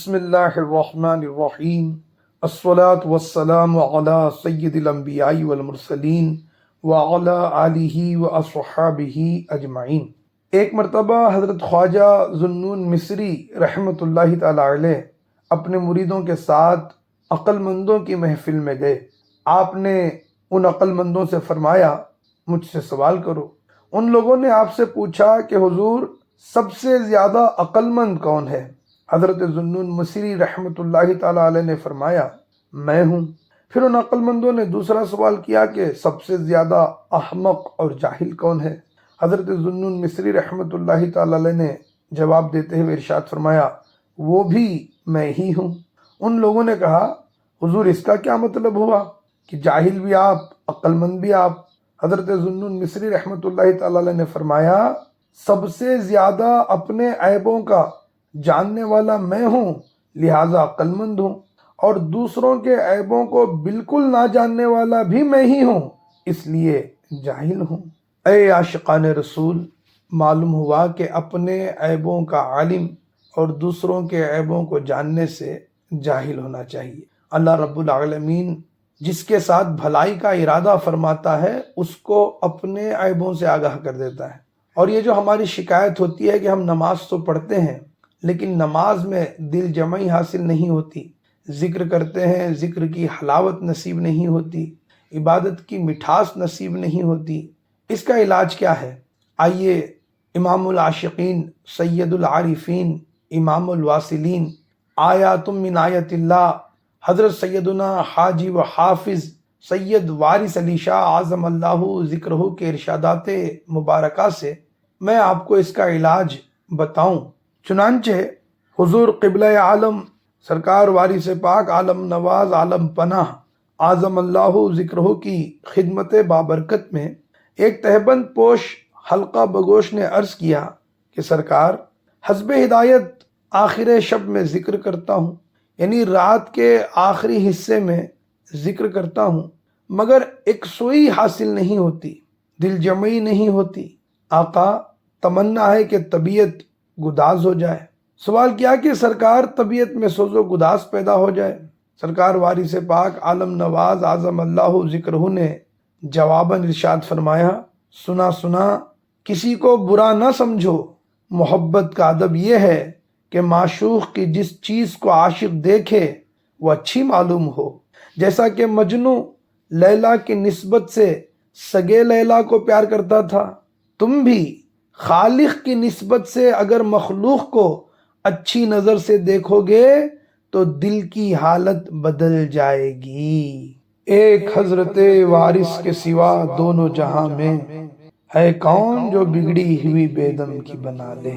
بسم اللہ الرحمن الرحیم الصلاۃ والسلام علی سید الانبیاء والمرسلین وعلی آلہ واصحابہ اجمعین۔ ایک مرتبہ حضرت خواجہ ذوالنون مصری رحمۃ اللہ تعالی علیہ اپنے مریدوں کے ساتھ عقل مندوں کی محفل میں گئے۔ آپ نے ان عقل مندوں سے فرمایا، مجھ سے سوال کرو۔ ان لوگوں نے آپ سے پوچھا کہ حضور سب سے زیادہ عقل مند کون ہے؟ حضرت ذوالنون مصری رحمۃ اللہ تعالی علیہ نے فرمایا، میں ہوں۔ پھر ان عقل مندوں نے دوسرا سوال کیا کہ سب سے زیادہ احمق اور جاہل کون ہے؟ حضرت ذوالنون مصری رحمۃ اللہ تعالی علیہ نے جواب دیتے ہوئے ارشاد فرمایا، وہ بھی میں ہی ہوں۔ ان لوگوں نے کہا، حضور اس کا کیا مطلب ہوا کہ جاہل بھی آپ، عقل مند بھی آپ؟ حضرت ذوالنون مصری رحمۃ اللہ تعالی علیہ نے فرمایا، سب سے زیادہ اپنے عیبوں کا جاننے والا میں ہوں، لہٰذا عقل مند ہوں، اور دوسروں کے عیبوں کو بالکل نہ جاننے والا بھی میں ہی ہوں، اس لیے جاہل ہوں۔ اے عاشقان رسول، معلوم ہوا کہ اپنے عیبوں کا عالم اور دوسروں کے عیبوں کو جاننے سے جاہل ہونا چاہیے۔ اللہ رب العالمین جس کے ساتھ بھلائی کا ارادہ فرماتا ہے اس کو اپنے عیبوں سے آگاہ کر دیتا ہے۔ اور یہ جو ہماری شکایت ہوتی ہے کہ ہم نماز تو پڑھتے ہیں لیکن نماز میں دل جمعی حاصل نہیں ہوتی، ذکر کرتے ہیں، ذکر کی حلاوت نصیب نہیں ہوتی، عبادت کی مٹھاس نصیب نہیں ہوتی، اس کا علاج کیا ہے؟ آئیے امام العاشقین، سید العارفین، امام الواصلین، آیات من آیت اللہ، حضرت سیدنا حاجی و حافظ سید وارث علی شاہ اعظم اللہ ذکرہ کے ارشادات مبارکہ سے میں آپ کو اس کا علاج بتاؤں۔ چنانچہ حضور قبلہ عالم سرکار وارث پاک عالم نواز عالم پناہ اعظم اللہ ذکرہ کی خدمت بابرکت میں ایک تہبند پوش حلقہ بگوش نے عرض کیا کہ سرکار، حسب ہدایت آخر شب میں ذکر کرتا ہوں، یعنی رات کے آخری حصے میں ذکر کرتا ہوں، مگر ایک سوئی حاصل نہیں ہوتی، دل جمعی نہیں ہوتی۔ آقا، تمنا ہے کہ طبیعت گداز ہو جائے۔ سوال کیا کہ سرکار طبیعت میں سوز و گداز پیدا ہو جائے؟ سرکار وارث پاک عالم نواز اعظم اللہ ذکرہ نے جواباً ارشاد فرمایا، سنا سنا، کسی کو برا نہ سمجھو، محبت کا ادب یہ ہے کہ معشوق کی جس چیز کو عاشق دیکھے وہ اچھی معلوم ہو۔ جیسا کہ مجنوں لیلا کی نسبت سے سگے لیلا کو پیار کرتا تھا، تم بھی خالق کی نسبت سے اگر مخلوق کو اچھی نظر سے دیکھو گے تو دل کی حالت بدل جائے گی۔ ایک حضرت وارث کے سوا دونوں جہاں میں ہے کون جو بگڑی ہوئی بیدم کی بنا لے۔